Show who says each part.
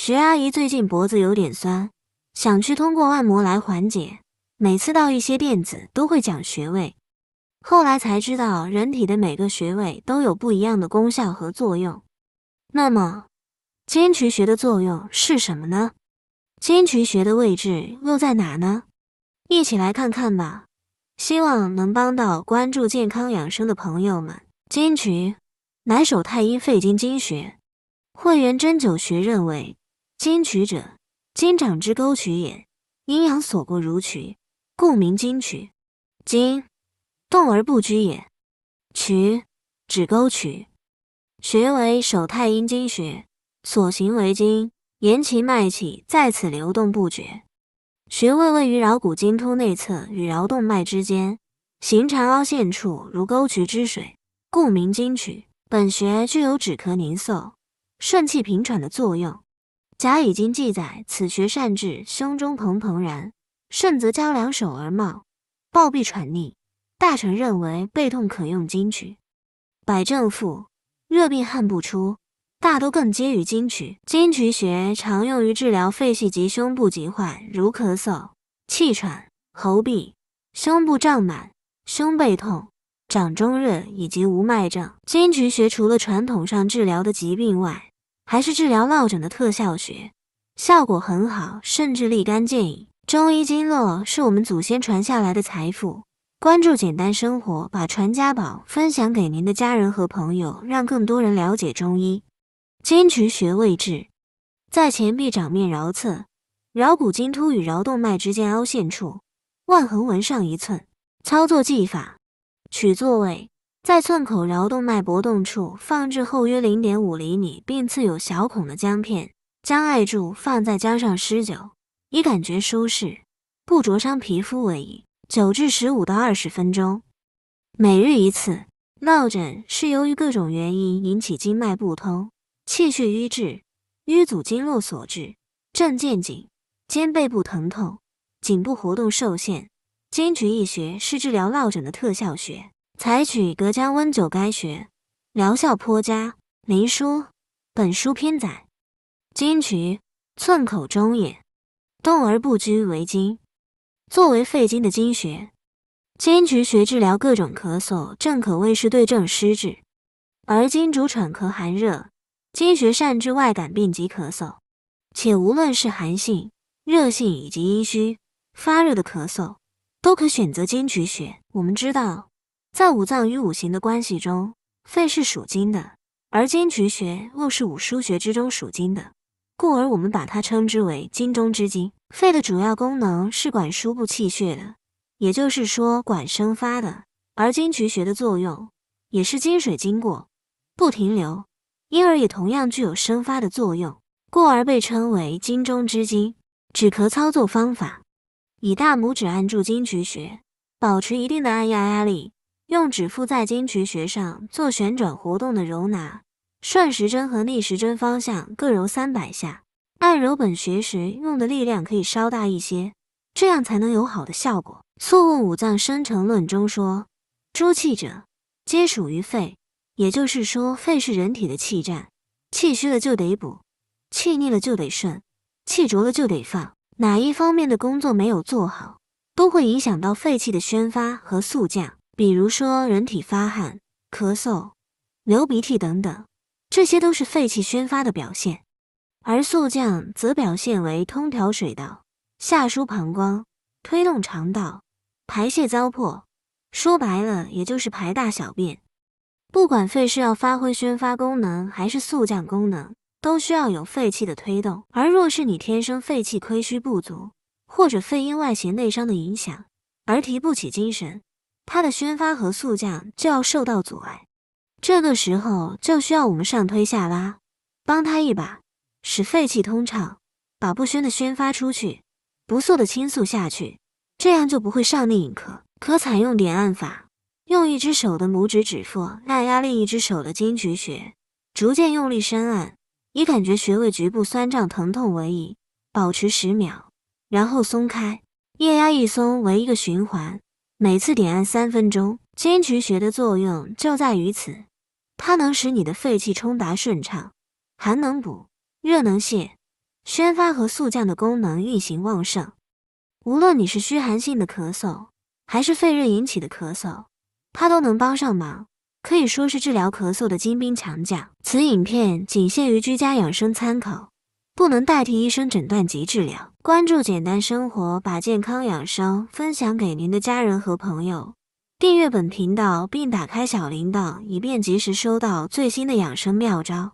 Speaker 1: 徐阿姨最近脖子有点酸，想去通过按摩来缓解。每次到一些店子都会讲穴位，后来才知道人体的每个穴位都有不一样的功效和作用。那么，肩渠穴的作用是什么呢？肩渠穴的位置又在哪呢？一起来看看吧，希望能帮到关注健康养生的朋友们。肩渠乃手太阴肺经经穴，会元针灸学认为，肩渠者，筋长之沟渠也，阴阳所过如渠，故名筋渠。筋，动而不居也。渠，指沟渠。穴为手太阴经穴，所行为经，沿其脉气在此流动不绝。穴位位于桡骨经突内侧与桡动脉之间，形缠凹陷处如沟渠之水，故名筋渠。本穴具有止咳凝嗽、顺气平喘的作用。甲乙经记载，此穴善治胸中怦怦然，肾则交两手而冒，暴毙喘逆。大臣认为背痛可用筋渠。百正妇、热病汗不出，大都更皆于筋渠。筋渠穴常用于治疗肺气及胸部疾患，如咳嗽、气喘、喉痹、胸部胀满、胸背痛、掌中热以及无脉症。筋渠穴除了传统上治疗的疾病外，还是治疗落枕的特效穴，效果很好，甚至立竿见影。中医经络是我们祖先传下来的财富。关注简单生活，把传家宝分享给您的家人和朋友，让更多人了解中医。肩渠穴位置在前臂掌面桡侧，桡骨经突与桡动脉之间凹陷处，腕横纹上1寸。操作技法：取座位，在寸口桡动脉搏动处放置后约 0.5 厘米并刺有小孔的姜片，将艾柱放在姜上施灸，以感觉舒适，不灼伤皮肤为宜。9至15到20分钟，每日1次。落枕是由于各种原因引起经脉不通、气血瘀滞、瘀阻经络所致，症见颈、肩背部疼痛、颈部活动受限。肩渠一穴是治疗落枕的特效穴，采取隔姜温灸该穴，疗效颇佳。林书，本书偏载。肩渠，寸口中也，动而不居为经。作为肺经的经穴，肩渠穴治疗各种咳嗽，正可谓是对症施治。而经主喘咳寒热，经穴善治外感病及咳嗽，且无论是寒性、热性以及阴虚、发热的咳嗽，都可选择肩渠穴。我们知道，在五脏与五行的关系中，肺是属金的，而肩渠穴又是五腧穴之中属金的，故而我们把它称之为金中之金。肺的主要功能是管输布气血的，也就是说管生发的，而肩渠穴的作用也是经水经过不停留，因而也同样具有生发的作用，故而被称为金中之金。止咳操作方法：以大拇指按住肩渠穴，保持一定的按压力，用指腹在肩渠穴上做旋转活动的揉拿，顺时针和逆时针方向各揉300下。按揉本穴时用的力量可以稍大一些，这样才能有好的效果。《素问五脏生成论》中说，诸气者，皆属于肺，也就是说，肺是人体的气站，气虚了就得补，气逆了就得顺，气浊了就得放。哪一方面的工作没有做好，都会影响到肺气的宣发和速降。比如说人体发汗、咳嗽、流鼻涕等等，这些都是肺气宣发的表现。而速降则表现为通调水道、下输膀胱、推动肠道、排泄糟粕，说白了也就是排大小便。不管肺是要发挥宣发功能还是速降功能，都需要有肺气的推动。而若是你天生肺气亏虚不足，或者肺因外邪内伤的影响而提不起精神，它的宣发和速降就要受到阻碍。这个时候就需要我们上推下拉，帮他一把，使肺气通畅，把不宣的宣发出去，不速的倾诉下去，这样就不会上逆引咳。可采用点按法，用一只手的拇指指腹按压另一只手的肩渠穴，逐渐用力深按，以感觉穴位局部酸胀疼痛为宜，保持10秒，然后松开，液压一松为一个循环，每次点按3分钟。肩渠穴的作用就在于此，它能使你的肺气冲达顺畅，寒能补，热能泄，宣发和速降的功能运行旺盛。无论你是虚寒性的咳嗽，还是肺热引起的咳嗽，它都能帮上忙，可以说是治疗咳嗽的精兵强将。此影片仅限于居家养生参考，不能代替医生诊断及治疗。关注简单生活，把健康养生分享给您的家人和朋友。订阅本频道并打开小铃铛，以便及时收到最新的养生妙招。